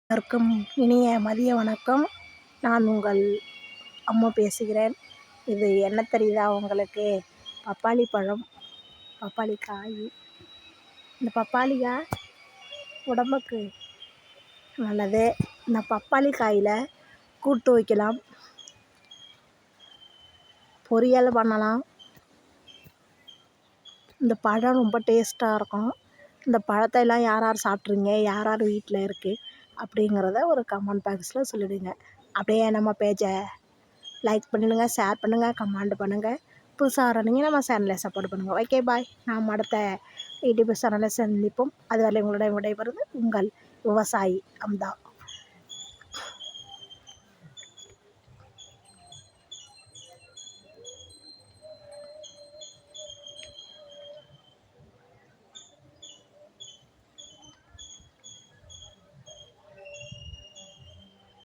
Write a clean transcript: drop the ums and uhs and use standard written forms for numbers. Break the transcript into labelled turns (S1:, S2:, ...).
S1: அனைவருக்கும் இனிய மதிய வணக்கம். நான் உங்கள் அம்மா பேசுகிறேன். இது என்ன தெரியுதா உங்களுக்கு? பப்பாளி பழம், பப்பாளி காய். இந்த பப்பாளிக்காய் உடம்புக்கு நல்லது. இந்த பப்பாளி காயில் கூட்டு வைக்கலாம், பொரியல் பண்ணலாம். இந்த பழம் ரொம்ப டேஸ்ட்டாக இருக்கும். இந்த பழத்தை எல்லாம் யார் யார் சாப்பிட்றீங்க, யார் யார் வீட்டில் இருக்குது அப்படிங்கிறத ஒரு கமெண்ட் பாக்ஸில் சொல்லிவிடுங்க. அப்படியே நம்ம பேஜை லைக் பண்ணிடுங்க, ஷேர் பண்ணுங்கள், கமெண்ட் பண்ணுங்கள். புதுசாக வரணுங்க நம்ம சேனலை சப்போர்ட் பண்ணுங்கள். Okay bye. நாம் அடுத்த யூடியூப் சேனலை சந்திப்போம். அதுவரை உங்களுடைய விடைபெறுவது உங்கள் விவசாயி அம்தா.